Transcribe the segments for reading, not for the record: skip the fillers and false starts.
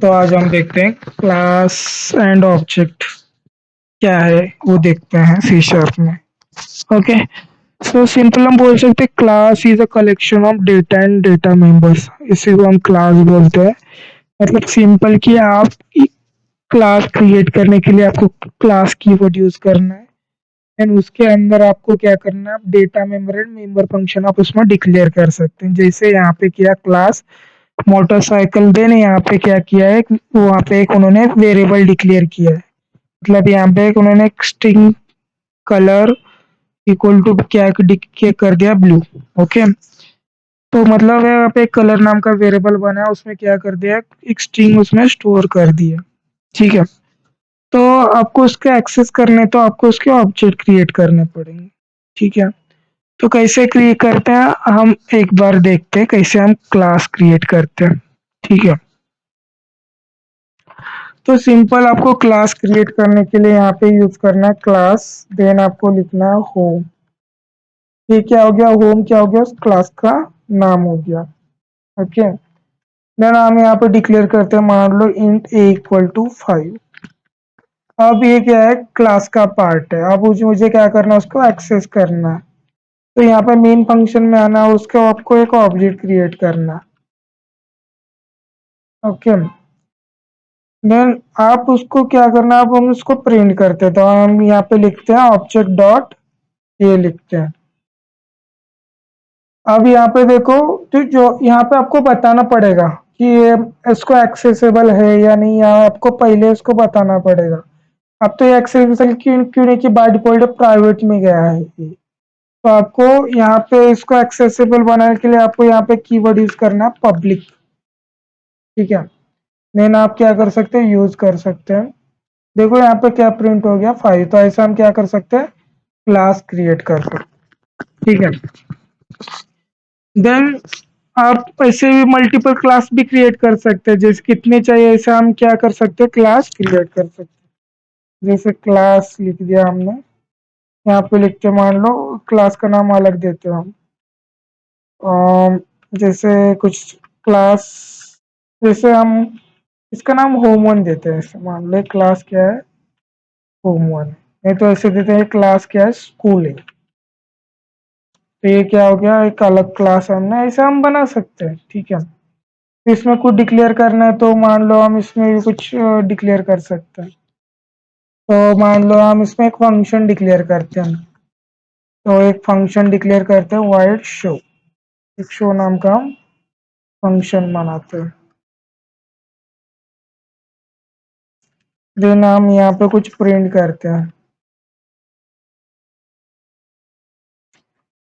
तो आज हम देखते हैं क्लास एंड ऑब्जेक्ट क्या है वो देखते हैं सी शार्प में। ओके, सो सिंपल हम बोल सकते हैं class is a collection of data and data members. इसी को हम क्लास बोलते हैं। मतलब सिंपल कि आप क्लास क्रिएट करने के लिए आपको क्लास कीवर्ड यूज करना है एंड उसके अंदर आपको क्या करना है, आप data member and member function आप उसमें डिक्लेयर कर सकते हैं। जैसे यहाँ पे किया क्लास मोटरसाइकिल, देन यहाँ पे क्या किया है, वहाँ पे एक उन्होंने वेरिएबल डिक्लेयर किया है। मतलब यहाँ पे एक उन्होंने एक स्ट्रिंग कलर इक्वल टू क्या कर दिया, ब्लू। ओके, तो मतलब यहाँ पे कलर नाम का वेरिएबल बना है, उसमें क्या कर दिया, एक स्ट्रिंग उसमें स्टोर कर दिया। ठीक है, तो आपको उसके एक्सेस करने तो आपको उसके ऑब्जेक्ट क्रिएट करने पड़ेंगे। ठीक है, तो कैसे क्रिएट करते हैं हम एक बार देखते हैं कैसे हम क्लास क्रिएट करते हैं। ठीक है, तो सिंपल आपको क्लास क्रिएट करने के लिए यहाँ पे यूज करना है क्लास, देन आपको लिखना है होम। ये क्या हो गया, होम क्या हो गया, उस क्लास का नाम हो गया। ओके, देन हम यहाँ पे डिक्लेयर करते हैं, मान लो इंट ए इक्वल टू 5। अब ये क्या है, क्लास का पार्ट है। अब मुझे क्या करना है, उसको एक्सेस करना है। तो यहाँ पे मेन फंक्शन में आना है, उसको आपको एक ऑब्जेक्ट क्रिएट करना है। ओके, देन आप उसको क्या करना है, अब हम उसको प्रिंट करते हैं। तो हम यहाँ पे लिखते हैं ऑब्जेक्ट डॉट ये लिखते हैं। अब यहाँ पे देखो, तो जो यहाँ पे आपको बताना पड़ेगा कि ये इसको एक्सेसिबल है या नहीं, या आपको पहले इसको बताना पड़ेगा। अब तो ये एक्सेसिबल क्यों क्यों नहीं, कि बाय डिफॉल्ट प्राइवेट में गया है ये। तो आपको यहाँ पे इसको एक्सेसिबल बनाने के लिए आपको यहाँ पे कीवर्ड यूज करना है पब्लिक। ठीक है, देन आप क्या कर सकते हैं, यूज कर सकते हैं। देखो यहाँ पे क्या प्रिंट हो गया, 5। तो ऐसा हम क्या कर सकते हैं, क्लास क्रिएट कर सकते हैं। ठीक है, देन आप ऐसे भी मल्टीपल क्लास भी क्रिएट कर सकते हैं। जैसे कितने चाहिए ऐसा हम क्या कर सकते हैं, क्लास क्रिएट कर सकते हैं। जैसे क्लास लिख दिया हमने, यहाँ पे लिखते मान लो क्लास का नाम अलग देते हैं हम। जैसे कुछ क्लास, जैसे हम इसका नाम होम वन देते हैं। ऐसे मान लो क्लास क्या है, होम वन। नहीं तो ऐसे देते हैं क्लास क्या है, स्कूल है। तो ये क्या हो गया, एक अलग क्लास हमने ऐसा हम बना सकते हैं। ठीक है, तो इसमें कुछ डिक्लेयर करना है तो मान लो हम इसमें भी कुछ डिक्लेयर कर सकते हैं। तो मान लो हम इसमें एक फंक्शन डिक्लेयर करते हैं। तो एक फंक्शन डिक्लेयर करते हैं वाइड शो। एक शो नाम का हम फंक्शन बनाते हैं। देन हम यहाँ पे कुछ प्रिंट करते हैं,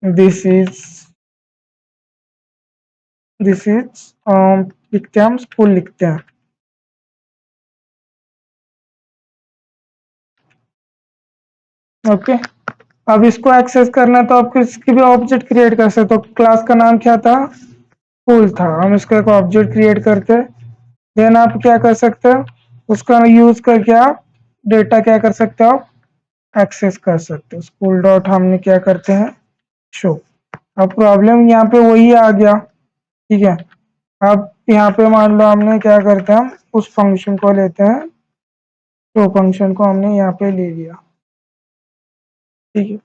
दिस इज लिखते हैं हम, स्कूल लिखते हैं। ओके, अब इसको एक्सेस करना है तो आप किसी भी ऑब्जेक्ट क्रिएट कर सकते हो। क्लास का नाम क्या था, स्कूल था। हम इसका एक ऑब्जेक्ट क्रिएट करते हैं। देन आप क्या कर सकते हो, उसका यूज करके आप डेटा क्या कर सकते हो, आप एक्सेस कर सकते हो। स्कूल डॉट हमने क्या करते हैं, शो। अब प्रॉब्लम यहाँ पे वही आ गया। ठीक है, अब यहाँ पे मान लो हमने क्या करते हैं, हम उस फंक्शन को लेते हैं, शो फंक्शन को हमने यहाँ पे ले लिया। ठीक है,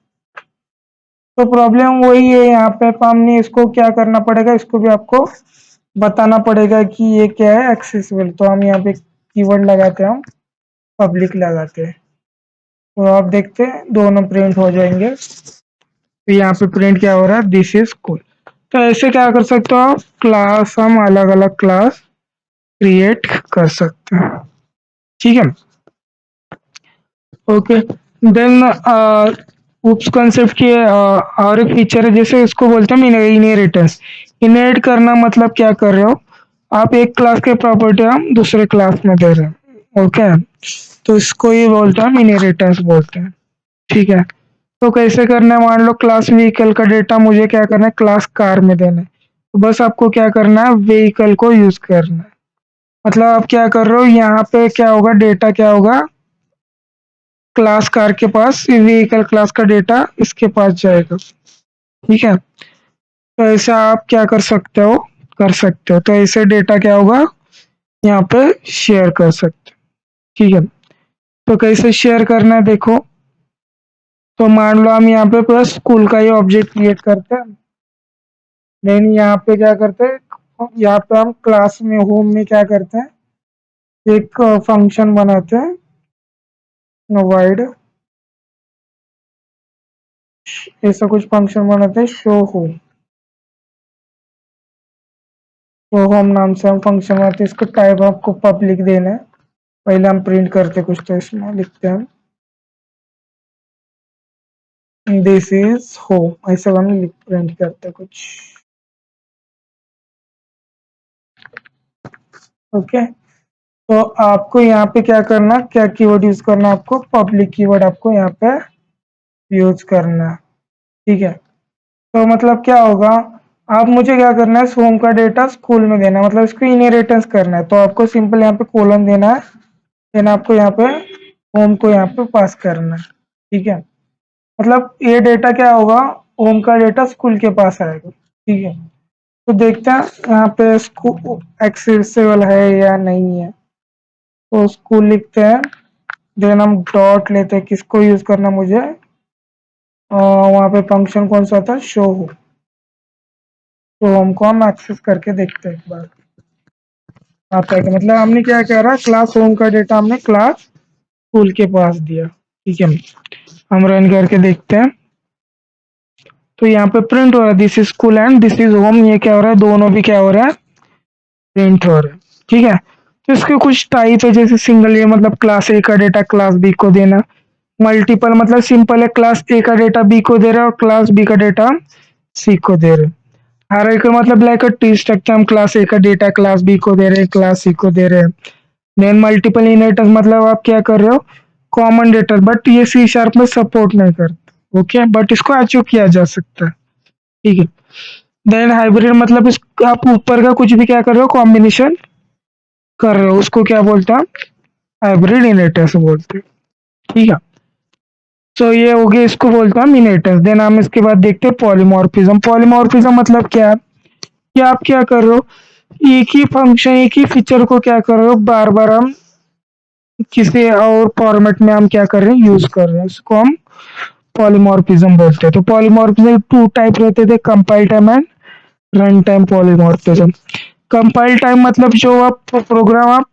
तो प्रॉब्लम वही है यहाँ पे, हमने इसको क्या करना पड़ेगा, इसको भी आपको बताना पड़ेगा कि ये क्या है, एक्सेसिबल। तो हम यहाँ पे कीवर्ड लगाते हैं, हम पब्लिक लगाते हैं। तो आप देखते हैं दोनों प्रिंट हो जाएंगे। तो यहाँ पे प्रिंट क्या हो रहा है, दिस इज स्कूल। तो ऐसे क्या कर सकते हो आप, क्लास हम अलग अलग क्लास क्रिएट कर सकते हैं। ठीक है, ओके। देन उप्स कॉन्सेप्ट की और एक फीचर है, जैसे इसको बोलते हैं इनहेरिटेंस। इनहेरिट करना मतलब क्या कर रहे हो, आप एक क्लास के प्रॉपर्टी हम दूसरे क्लास में दे रहे हैं। ओके, तो इसको ये बोलते हैं हम इनहेरिटेंस बोलते हैं। ठीक है, तो कैसे करना है, मान लो क्लास व्हीकल का डेटा मुझे क्या करना है, क्लास कार में देना है। तो बस आपको क्या करना है, व्हीकल को यूज करना है। मतलब आप क्या कर रहे हो, यहाँ पे क्या होगा, डेटा क्या होगा, क्लास कार के पास व्हीकल क्लास का डेटा इसके पास जाएगा। ठीक है, तो ऐसा आप क्या कर सकते हो, तो ऐसे डेटा क्या होगा, यहाँ पे शेयर कर सकते हैं। ठीक है, तो कैसे शेयर करना है देखो। तो मान लो हम यहाँ पे पूरा स्कूल का ही ऑब्जेक्ट क्रिएट करते हैं। देन यहाँ पे क्या करते हैं, यहाँ पे हम क्लास में होम में क्या करते हैं, एक फंक्शन बनाते हैं वाइड, ऐसा कुछ फंक्शन बनाते हैं शो होम। शो होम नाम से हम फंक्शन बनाते हैं, इसको टाइप आपको पब्लिक देना है। पहले हम प्रिंट करते कुछ, तो इसमें लिखते हैं दिस इज होम, ऐसा हम प्रिंट करते कुछ। ओके, तो आपको यहाँ पे क्या करना, क्या कीवर्ड यूज करना, आपको पब्लिक कीवर्ड आपको यहाँ पे यूज करना है। ठीक है, तो मतलब क्या होगा, आप मुझे क्या करना है, होम का डेटा स्कूल में देना है, मतलब इसको इनहेरिटेंस करना है। तो आपको सिंपल यहाँ पे कोलन देना है, देन आपको यहाँ पे होम को यहाँ पे पास करना है। ठीक है, मतलब ये डेटा क्या होगा, होम का डेटा स्कूल के पास आएगा। ठीक है, तो देखते हैं यहाँ पे स्कूल एक्सेसिबल है या नहीं है। तो स्कूल लिखते हैं, देन हम डॉट लेते हैं, किसको यूज करना मुझे, वहाँ पे फंक्शन कौन सा था, शो हो। तो हमको हम एक्सेस करके देखते हैं एक बार आता है कि, मतलब हमने क्या कह रहा है, क्लास होम का डेटा हमने क्लास स्कूल के पास दिया। ठीक है, हम रन करके देखते हैं। तो यहाँ पे प्रिंट हो रहा है this is school and this is home, ये क्या हो रहा है, दोनों भी क्या हो रहा है, प्रिंट हो रहा है। ठीक है, तो इसके कुछ टाइप है, जैसे सिंगल ये मतलब क्लास ए का डेटा क्लास बी को देना, मल्टीपल मतलब सिंपल है, क्लास ए का डेटा बी को दे रहा है और क्लास बी का डेटा सी को दे रहे हैं। हर एक मतलब लाइक अ ट्री स्ट्रक्चर, हम क्लास ए का डेटा क्लास बी को दे रहे हैं, क्लास सी को दे रहे हैं। देन मल्टीपल इनहेरिटेंस मतलब आप क्या कर रहे हो, कॉमन डेटा, बट ये सी शार्प में सपोर्ट नहीं करता। ओके, बट इसको अचीव किया जा सकता है। ठीक है, देन हाइब्रिड मतलब इस आप ऊपर का कुछ भी क्या कर रहे हो, कॉम्बिनेशन कर रहे हो, उसको क्या बोलते हैं, हाइब्रिड इनहेरिटेंस बोलते हैं। ठीक है, तो ये हो गया, इसको बोलते हैं इनहेरिटेंस। देन हम इसके बाद देखते हैं पॉलीमॉर्फिज्म। पॉलीमॉर्फिज्म मतलब क्या है, कि आप क्या कर रहे हो, एक ही फंक्शन एक ही फीचर को क्या कर रहे हो, बार बार हम किसी और फॉर्मेट में हम क्या कर रहे हैं, यूज कर रहे हैं, इसको हम पॉलीमॉर्फिज्म बोलते हैं। तो पॉलीमॉर्फिज्म टू टाइप रहते थे, compile time and run time polymorphism. Compile time मतलब जो आप प्रोग्राम आप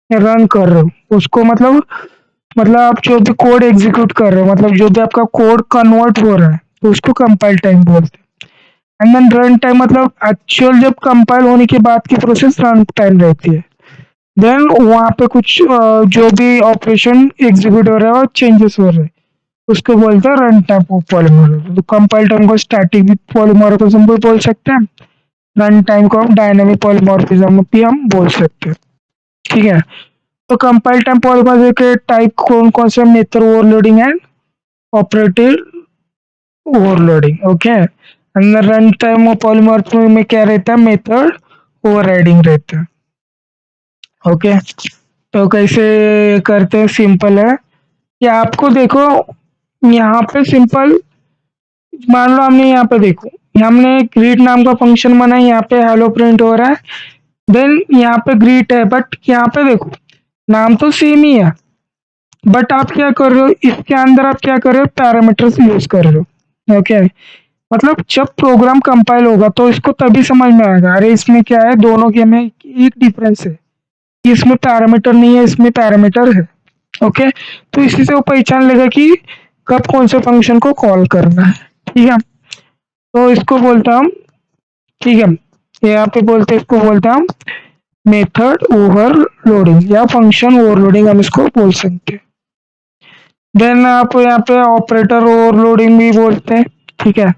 रन कर रहे हो उसको, मतलब आप जो भी कोड एग्जीक्यूट कर रहे हो, मतलब जो भी आपका कोड कन्वर्ट हो रहा है, तो उसको कंपाइल टाइम बोलते हैं। एंड देन रन टाइम मतलब एक्चुअल जब कंपाइल होने के बाद की प्रोसेस रन टाइम रहती है। देन वहाँ पे कुछ जो भी ऑपरेशन एग्जीक्यूट हो रहा है और चेंजेस हो रहे हैं, उसको बोलते हैं रन टाइम पॉलीमॉर्फिज्म। तो कंपाइल टाइम को स्टैटिक पॉलीमॉर्फिज्म भी बोल सकते हैं, रन टाइम को हम डायनामिक पॉलीमॉर्फिज्म भी हम बोल सकते हैं। ठीक है, तो कंपाइल टाइम पॉलीमॉर्फिज्म के टाइप कौन कौन से, method overloading and operative overloading. Okay, अंदर रन टाइम पॉलीमॉर्फिज्म में क्या रहता है, मेथड ओवरराइडिंग रहता है। ओके, तो कैसे करते हैं, सिंपल है कि आपको देखो यहाँ पे सिंपल, मान लो हमने यहाँ पे देखो, हमने ग्रीट नाम का फंक्शन बनाया, यहाँ पे हेलो प्रिंट हो रहा है। देन यहाँ पे ग्रीट है, बट यहाँ पे देखो नाम तो सेम ही है, बट आप क्या कर रहे हो, इसके अंदर आप क्या कर रहे हो, पैरामीटर्स यूज कर रहे हो। ओके, मतलब जब प्रोग्राम कंपाइल होगा तो इसको तभी समझ में आएगा, अरे इसमें क्या है, दोनों के में एक डिफरेंस है, इसमें पैरामीटर नहीं है, इसमें पैरामीटर है। ओके, तो इसी से वो पहचान लेगा कि कब कौन से फंक्शन को कॉल करना है। ठीक है, तो इसको बोलता हम, ठीक है, यहाँ पे बोलते इसको बोलता हम मेथड ओवरलोडिंग या फंक्शन ओवरलोडिंग, हम इसको बोल सकते हैं। देन आप यहाँ पे ऑपरेटर ओवरलोडिंग भी बोलते हैं। ठीक है,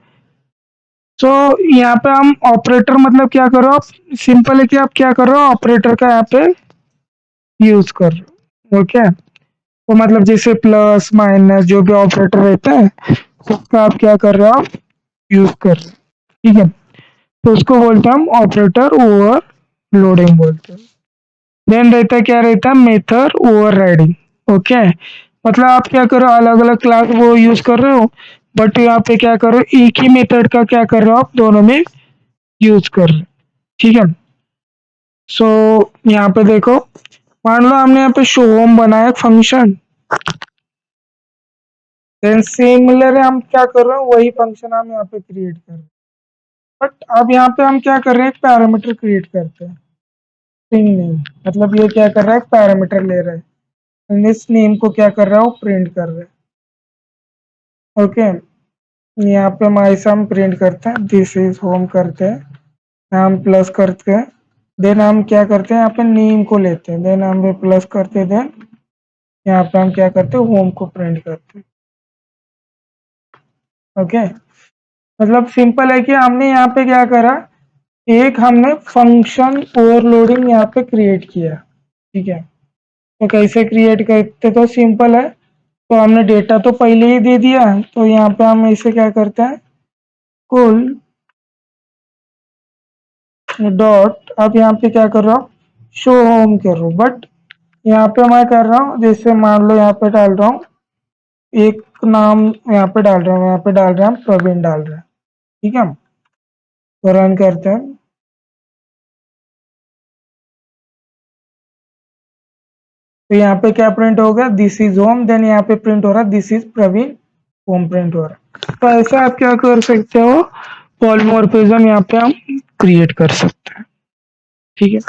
तो यहाँ पे हम ऑपरेटर मतलब क्या करो आप, सिंपल है कि आप क्या कर रहे हो, ऑपरेटर का यहाँ पे यूज कर रहे हो। ओके, तो मतलब जैसे प्लस माइनस जो भी ऑपरेटर रहता है उसका आप क्या कर रहे हो, आप यूज कर रहे हो। ठीक है, तो उसको बोलते हैं हम ऑपरेटर ओवरलोडिंग बोलते हैं। देन रहता है, क्या रहता है, मेथड ओवरराइडिंग। ओके, मतलब आप क्या करो, अलग अलग क्लास वो यूज कर रहे हो, बट यहाँ पे क्या करो, एक ही मेथड का क्या कर रहे हो, आप दोनों में यूज कर रहे हो। ठीक है, सो यहाँ पे देखो, मान लो हमने यहाँ पे शो होम बनाया फंक्शन, देन सिमिलर हम क्या कर रहे हैं, वही फंक्शन हम यहाँ पे क्रिएट कर रहे हैं, बट अब यहाँ पे हम क्या कर रहे हैं, एक पैरामीटर क्रिएट करते हैं, स्ट्रिंग नेम। मतलब ये क्या कर रहा है, एक पैरामीटर ले रहा है, इस नेम को क्या कर रहा है, वो प्रिंट कर रहा है। ओके, यहाँ पे हम ऐसा हम प्रिंट करते हैं, दिस इज होम करते हैं, हम प्लस करते हैं, देन हम क्या करते हैं, यहाँ पे नेम को लेते हैं, देन हम प्लस करते हैं, देन यहाँ पे हम क्या करते हैं, होम को प्रिंट करते हैं। ओके, मतलब सिंपल है कि हमने यहाँ पे क्या करा, एक हमने फंक्शन ओवरलोडिंग यहाँ पे क्रिएट किया। ठीक है, तो कैसे क्रिएट करते, तो सिंपल है, तो हमने डेटा तो पहले ही दे दिया, तो यहाँ पे हम इसे क्या करते हैं, कुल डॉट, अब यहाँ पे क्या कर रहा हूँ, शो होम कर रहा हूँ, बट यहाँ पे मैं कर रहा हूँ, जैसे मान लो यहाँ पे डाल रहा हूँ एक नाम, यहाँ पे डाल रहा हूँ, यहाँ पे डाल रहे हैं हम प्रवीण डाल रहे हैं। ठीक है, तो रन करते हैं, तो यहाँ पे क्या प्रिंट हो गया, दिस इज होम, देन यहाँ पे प्रिंट हो रहा है this is Praveen, home print हो रहा है। तो ऐसा आप क्या कर सकते हो, पॉलीमॉर्फिज्म यहाँ पे हम क्रिएट कर सकते हैं। ठीक है।